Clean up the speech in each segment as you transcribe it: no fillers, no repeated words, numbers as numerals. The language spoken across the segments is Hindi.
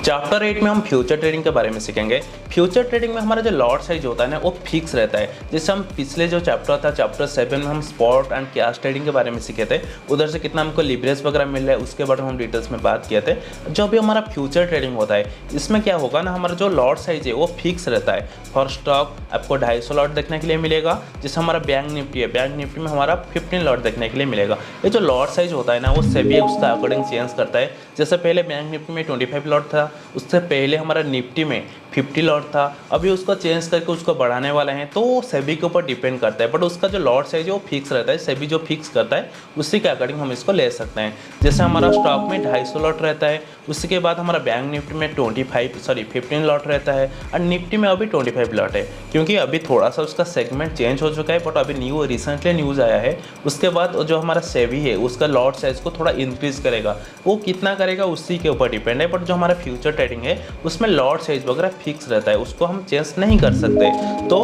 चैप्टर 8 में हम फ्यूचर ट्रेडिंग के बारे में सीखेंगे। फ्यूचर ट्रेडिंग में हमारा जो लॉट साइज होता है ना वो फिक्स रहता है। जैसे हम पिछले जो चैप्टर था चैप्टर 7 में हम स्पॉट एंड कैश ट्रेडिंग के बारे में सीखे थे, उधर से कितना हमको लिवरेज वगैरह मिल रहा है उसके बारे में हम डिटेल्स में बात किए थे। जो भी हमारा फ्यूचर ट्रेडिंग होता है इसमें क्या होगा ना, हमारा जो लॉट साइज है वो फिक्स रहता है। फॉर स्टॉक आपको 250 लॉट देखने के लिए मिलेगा। जैसे हमारा बैंक निफ्टी है, बैंक निफ्टी में हमारा 15 लॉट देखने के लिए मिलेगा। ये जो लॉट साइज होता है ना वो सेबी उसका अकॉर्डिंग चेंज करता है। जैसे पहले बैंक निफ्टी में 25 लॉट था, उससे पहले हमारा निफ्टी में 50 लॉट था, अभी उसको चेंज करके उसको बढ़ाने वाले हैं। तो सेबी के ऊपर डिपेंड करता है, बट उसका जो लॉट साइज है वो फिक्स रहता है। सेबी जो फिक्स करता है उसी के अकॉर्डिंग हम इसको ले सकते हैं। जैसे हमारा स्टॉक में 250 लॉट रहता है, उसके बाद हमारा बैंक निफ्टी में 15 लॉट रहता है और निफ्टी में अभी 25 लॉट है। क्योंकि अभी थोड़ा सा उसका सेगमेंट चेंज हो चुका है, बट अभी रिसेंटली न्यूज़ आया है। उसके बाद जो हमारा सेबी है उसका लॉट साइज को थोड़ा इंक्रीज करेगा, वो कितना करेगा उसी के ऊपर डिपेंड है। बट जो हमारा फ्यूचर ट्रेडिंग है उसमें लॉट साइज वगैरह फिक्स रहता है, उसको हम चेंज नहीं कर सकते। तो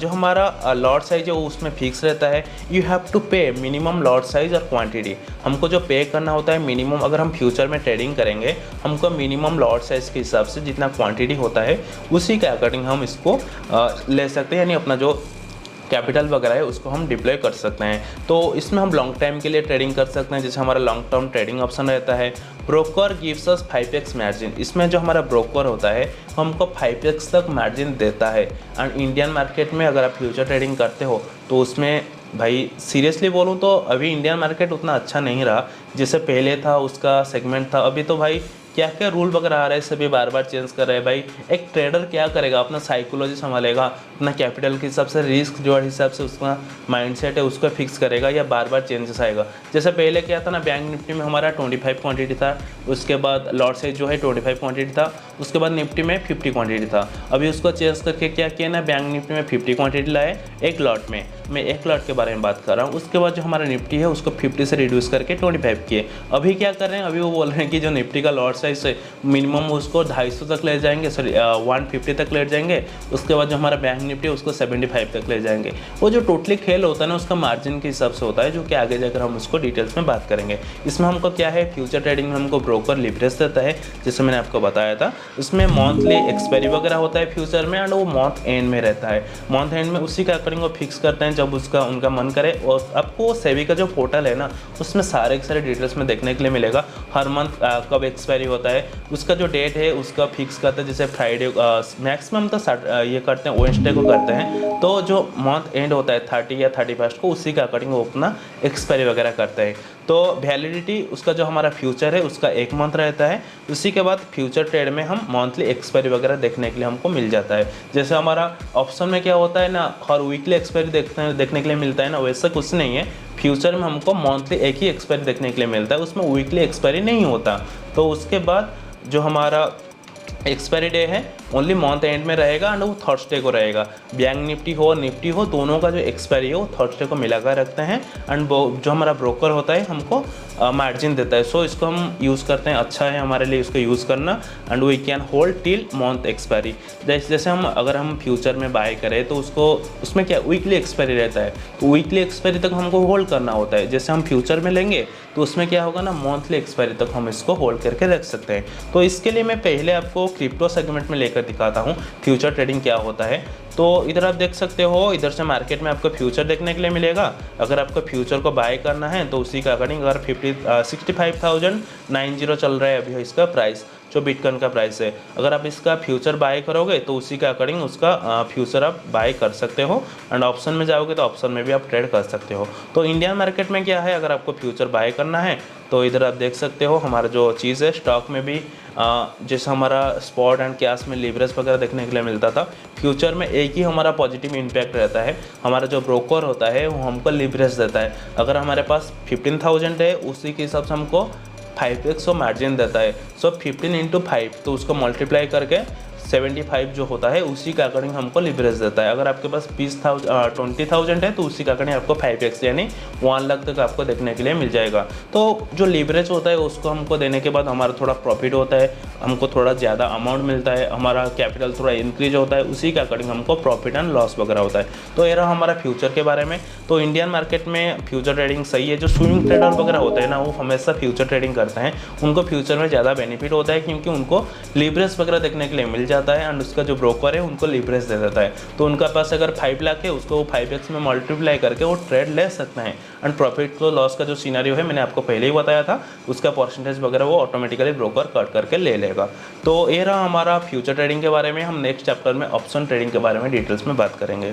जो हमारा लॉट साइज है वो उसमें फिक्स रहता है। यू हैव टू पे मिनिमम लॉट साइज और क्वांटिटी। हमको जो पे करना होता है मिनिमम, अगर हम फ्यूचर में ट्रेडिंग करेंगे हमको मिनिमम लॉट साइज के हिसाब से जितना क्वांटिटी होता है उसी के अकॉर्डिंग हम इसको ले सकते हैं, यानी अपना जो कैपिटल वगैरह है उसको हम डिप्लॉय कर सकते हैं। तो इसमें हम लॉन्ग टाइम के लिए ट्रेडिंग कर सकते हैं। जैसे हमारा लॉन्ग टर्म ट्रेडिंग ऑप्शन रहता है। Broker gives us 5x margin. इसमें जो हमारा ब्रोकर होता है हमको 5x तक मार्जिन देता है। एंड इंडियन मार्केट में अगर आप फ्यूचर ट्रेडिंग करते हो तो उसमें भाई सीरियसली बोलूँ तो अभी इंडियन मार्केट उतना अच्छा नहीं रहा जैसे पहले था, उसका सेगमेंट था। अभी तो भाई क्या क्या रूल वगैरह आ रहे हैं सभी बार बार चेंज कर रहे हैं। भाई एक ट्रेडर क्या करेगा, अपना साइकोलॉजी संभालेगा, अपना कैपिटल के हिसाब से, रिस्क जो हिसाब से उसका माइंडसेट है उसको फिक्स करेगा, या बार बार चेंजेस आएगा। जैसे पहले क्या था ना, बैंक निफ्टी में हमारा 25 क्वांटिटी था, उसके बाद लॉट साइज जो है 25 क्वांटिटी था, उसके बाद निफ्टी में 50 क्वांटिटी था। अभी उसको चेंज करके क्या किया ना, बैंक निफ्टी में 50 क्वांटिटी लाए एक लॉट में। मैं एक लॉट के बारे में बात कर रहा हूँ। उसके बाद जो हमारा निफ्टी है उसको 50 से रिड्यूस करके 25 किए। अभी क्या कर रहे हैं, अभी वो बोल रहे हैं कि जो निफ्टी का लॉट साइज से मिनिमम उसको 250 तक ले जाएंगे, सॉरी 150 तक ले जाएंगे। उसके बाद जो हमारा बैंक निफ्टी है उसको 75 तक ले जाएंगे। वो जो टोटली खेल होता है ना उसका मार्जिन के हिसाब से होता है, जो कि आगे जाकर हम उसको डिटेल्स में बात करेंगे। इसमें हमको क्या है, फ्यूचर ट्रेडिंग में हमको ब्रोकर लिवरेज देता है, जैसे मैंने आपको बताया था। उसमें मंथली एक्सपायरी वगैरह होता है फ्यूचर में, एंड वो मंथ एंड में रहता है। मंथ एंड में उसी का अकॉर्डिंग वो फिक्स करते हैं जब उसका उनका मन करे। और आपको सेबी का जो पोर्टल है ना उसमें सारे के सारे डिटेल्स में देखने के लिए मिलेगा। हर मंथ कब एक्सपायरी होता है, उसका जो डेट है उसका फिक्स करते हैं। जैसे फ्राइडे मैक्सिमम तो ये करते हैं, वेडनेसडे को करते हैं। तो जो मंथ एंड होता है 30 या 31 को, उसी का अकॉर्डिंग वो अपना एक्सपायरी वगैरह करते हैं। तो वैलिडिटी उसका जो हमारा फ्यूचर है उसका 1 मंथ रहता है। उसी के बाद फ्यूचर ट्रेड में हम मंथली एक्सपायरी वगैरह देखने के लिए हमको मिल जाता है। जैसे हमारा ऑप्शन में क्या होता है ना, हर वीकली एक्सपायरी देखने के लिए मिलता है ना, वैसा कुछ नहीं है। फ्यूचर में हमको मंथली एक ही एक्सपायरी देखने के लिए मिलता है, उसमें वीकली एक्सपायरी नहीं होता। तो उसके बाद जो हमारा एक्सपायरी डे है ओनली मंथ एंड में रहेगा, एंड वो थर्सडे को रहेगा। बैंक निफ्टी हो निफ्टी हो दोनों का जो एक्सपायरी है वो थर्सडे को मिलाकर रखते हैं। एंड जो हमारा ब्रोकर होता है हमको मार्जिन देता है। सो इसको हम यूज़ करते हैं, अच्छा है हमारे लिए इसको यूज़ करना। And we can hold till month expiry. जैसे हम अगर हम फ्यूचर में बाय करें तो उसमें क्या वीकली एक्सपायरी रहता है, तो वीकली एक्सपायरी तक हमको होल्ड करना होता है। जैसे हम फ्यूचर में लेंगे तो उसमें क्या होगा ना, मंथली एक्सपायरी तक हम इसको होल्ड करके रख सकते हैं। तो इसके लिए मैं पहले आपको क्रिप्टो सेगमेंट में लेकर दिखाता हूँ फ्यूचर ट्रेडिंग क्या होता है। तो इधर आप देख सकते हो, इधर से मार्केट में आपको फ्यूचर देखने के लिए मिलेगा। अगर आपको फ्यूचर को बाय करना है तो उसी का अकॉर्डिंग, अगर 65,090 चल रहा है अभी इसका प्राइस, जो बिटकॉइन का प्राइस है, अगर आप इसका फ्यूचर बाय करोगे तो उसी के अकॉर्डिंग उसका फ्यूचर आप बाय कर सकते हो। एंड ऑप्शन में जाओगे तो ऑप्शन में भी आप ट्रेड कर सकते हो। तो इंडियन मार्केट में क्या है, अगर आपको फ्यूचर बाय करना है तो इधर आप देख सकते हो हमारा जो चीज़ है स्टॉक में भी जैसे हमारा स्पॉट एंड कैश में लिवरेज वगैरह देखने के लिए मिलता था, फ्यूचर में एक ही हमारा पॉजिटिव इम्पैक्ट रहता है। हमारा जो ब्रोकर होता है वो हमको लिवरेज देता है। अगर हमारे पास 15,000 है उसी के हिसाब से हमको 5x मार्जिन देता है। सो 15 × 5 तो उसको मल्टीप्लाई करके 75 जो होता है उसी के अकॉर्डिंग हमको लिवरेज देता है। अगर आपके पास 20,000 है तो उसी के अकॉर्डिंग आपको 5x यानी 1 लाख तक आपको देखने के लिए मिल जाएगा। तो जो लिवरेज होता है उसको हमको देने के बाद हमारा थोड़ा प्रॉफिट होता है, हमको थोड़ा ज़्यादा अमाउंट मिलता है, हमारा कैपिटल थोड़ा इंक्रीज होता है, उसी के अकॉर्डिंग हमको प्रॉफिट एंड लॉस वगैरह होता है। तो ये रहा हमारा फ्यूचर के बारे में। तो इंडियन मार्केट में फ्यूचर ट्रेडिंग सही है। जो स्विंग ट्रेडर वगैरह होते हैं ना, वो हमेशा फ्यूचर ट्रेडिंग करते हैं, उनको फ्यूचर में ज़्यादा बेनिफिट होता है क्योंकि उनको लिवरेज वगैरह देखने के लिए मिल जाता है एंड उसका जो ब्रोकर है उनको लिवरेज दे देता है। तो उनका पास अगर 5 लाख है, उसको वो 5x में मल्टीप्लाई करके वो ट्रेड ले सकते हैं एंड प्रॉफिट तो लॉस का जो सिनेरियो है मैंने आपको पहले ही बताया था, उसका परसेंटेज वगैरह वो ऑटोमेटिकली ब्रोकर कट करके ले लेगा। तो ये रहा हमारा फ्यूचर ट्रेडिंग के बारे में। हम नेक्स्ट चैप्टर में ऑप्शन ट्रेडिंग के बारे में डिटेल्स में बात करेंगे।